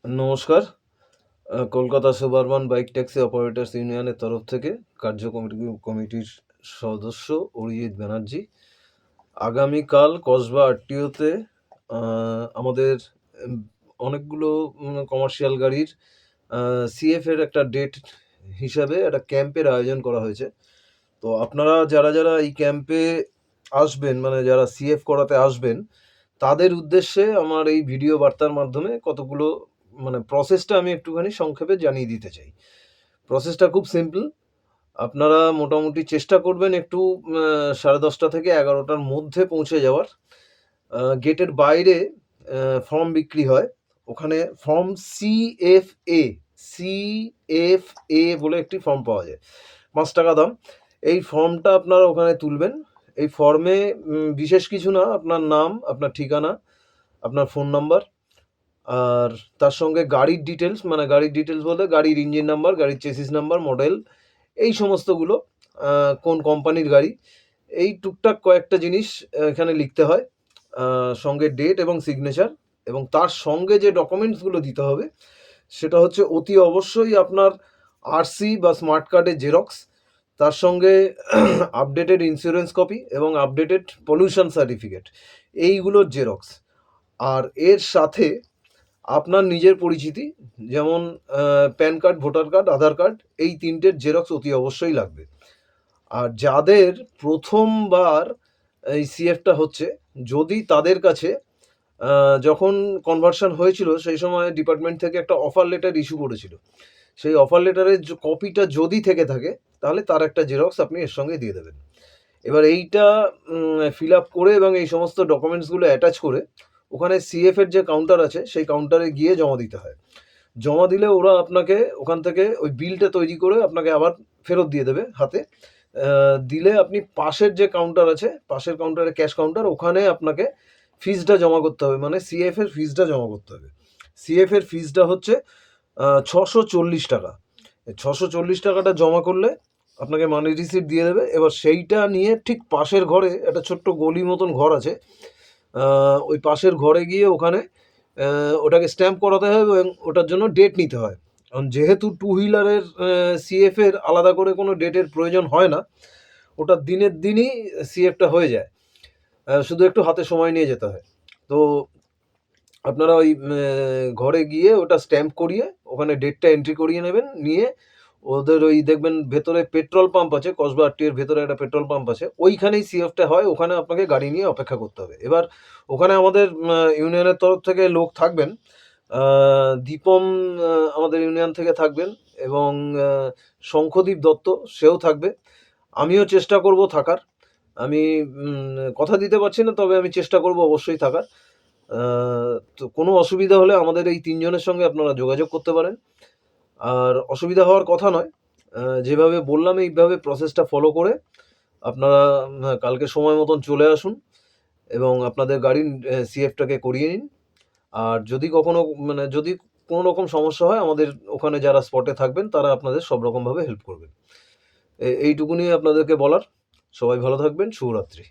নমস্কার। Kolkata সুবারবান bike taxi operators ইউনিয়নের তরফ থেকে কমিটির সদস্য অরিজিৎ ব্যানার্জি। আগামীকাল কসবা আরটিওতে আমাদের উম অনেকগুলো কমার্শিয়াল গাড়ির সিএফ এর একটা ডেট হিসাবে একটা ক্যাম্পের আয়োজন করা হয়েছে। তো আপনারা যারা এই ক্যাম্পে আসবেন, মানে যারা সিএফ করাতে আসবেন, তাদের উদ্দেশ্যে আমার এই ভিডিও বার্তার মাধ্যমে কতগুলো প্রসেসটা আমি একটুখানি সংক্ষেপে জানিয়ে দিতে চাই। প্রসেসটা খুব সিম্পল। আপনারা মোটামুটি চেষ্টা করবেন একটু 10:30 থেকে 11টার মধ্যে পৌঁছে যাওয়ার। গেটের বাইরে ফর্ম বিক্রি হয়। ওখানে ফর্ম সিএফএ বলে একটি ফর্ম পাওয়া যায়, 5 টাকা দাম। এই ফর্মটা আপনারা ওখানে তুলবেন। এই ফর্মে বিশেষ কিছু না, আপনার নাম, আপনার ঠিকানা, আপনার ফোন নাম্বার, আর তার সঙ্গে গাড়ির ডিটেলস, গাড়ির ডিটেলস বলতে গাড়ির ইঞ্জিন নাম্বার, গাড়ির চেসিস নাম্বার, মডেল, এই সমস্তগুলো, কোন কোম্পানির গাড়ি, এই টুকটাক কয়েকটা জিনিস এখানে লিখতে হয়। সঙ্গে ডেট এবং সিগনেচার, এবং তার সঙ্গে যে ডকুমেন্টসগুলো দিতে হবে সেটা হচ্ছে অতি অবশ্যই আপনার আরসি বা স্মার্ট কার্ডের জেরক্স, তার সঙ্গে আপডেটেড ইন্স্যুরেন্স কপি এবং আপডেটেড পলিউশন সার্টিফিকেট, এইগুলোর জেরক্স। আর এর সাথে আপনার নিজের পরিচিতি, যেমন প্যান কার্ড, ভোটার কার্ড, আধার কার্ড, এই 3টের জেরক্স অতি অবশ্যই লাগবে। আর যাদের প্রথমবার এই সিএফটা হচ্ছে, যদি তাদের কাছে যখন কনভার্সন হয়েছিল সেই সময় ডিপার্টমেন্ট থেকে একটা অফার লেটার ইস্যু করেছিল, সেই অফার লেটারের কপিটা যদি থেকে থাকে তাহলে তার একটা জেরক্স আপনি এর সঙ্গে দিয়ে দেবেন। এবার এইটা ফিল আপ করে এবং এই সমস্ত ডকুমেন্টসগুলো অ্যাটাচ করে ওখানে সিএফ এর যে কাউন্টার আছে সেই কাউন্টারে গিয়ে জমা দিতে হয়। জমা দিলে ওরা আপনাকে ওখান থেকে ওই বিলটা তৈরি করে আপনাকে আবার ফেরত দিয়ে দেবে হাতে। দিলে আপনি পাশের যে কাউন্টার আছে, পাশের কাউন্টারে ক্যাশ কাউন্টার, ওখানে আপনাকে ফিজটা জমা করতে হবে, মানে সিএফ এর ফিজটা জমা করতে হবে। সিএফ এর ফিজটা হচ্ছে 640 টাকা। 640 টাকাটা জমা করলে আপনাকে মানি রিসিপ্ট দিয়ে দেবে। এবার সেইটা নিয়ে ঠিক পাশের ঘরে একটা ছোট্ট গলি মতন ঘর আছে, ওই পাশের ঘরে গিয়ে ওখানে ওটাকে স্ট্যাম্প করাতে হয় এবং ওটার জন্য ডেট নিতে হয়। কারণ যেহেতু টু হুইলারের সিএফ এর আলাদা করে কোনো ডেটের প্রয়োজন হয় না, ওটা দিনের দিনই সিএফটা হয়ে যায়, শুধু একটু হাতে সময় নিয়ে যেতে হয়। তো আপনারা ওই ঘরে গিয়ে ওটা স্ট্যাম্প করিয়ে ওখানে ডেটটা এন্ট্রি করিয়ে নেবেন। নিয়ে ওদের ওই দেখবেন ভেতরে পেট্রোল পাম্প আছে, কসবা আরটিওর ভেতরে একটা পেট্রোল পাম্প আছে, ওইখানেই সিএফটা হয়। ওখানে আপনাকে গাড়ি নিয়ে অপেক্ষা করতে হবে। এবার ওখানে আমাদের ইউনিয়নের তরফ থেকে লোক থাকবেন। দীপম আমাদের ইউনিয়ন থেকে থাকবেন, এবং শঙ্খদীপ দত্ত, সেও থাকবে। আমিও চেষ্টা করব থাকার। আমি কথা দিতে পারছি না, তবে আমি চেষ্টা করব অবশ্যই থাকার। তো কোনো অসুবিধা হলে আমাদের এই 3 জনের সঙ্গে আপনারা যোগাযোগ করতে পারেন। আর অসুবিধা হওয়ার কথা নয়। যেভাবে বললাম এইভাবে প্রসেসটা ফলো করে আপনারা কালকে সময় মতন চলে আসুন এবং আপনাদের গাড়ির সিএফটাকে করিয়ে নিন। আর যদি কখনো যদি কোনো রকম সমস্যা হয়, আমাদের ওখানে যারা স্পটে থাকবেন তারা আপনাদের সব রকমভাবে হেল্প করবেন। এইটুকুনি আপনাদেরকে বলার। সবাই ভালো থাকবেন। শুভরাত্রি।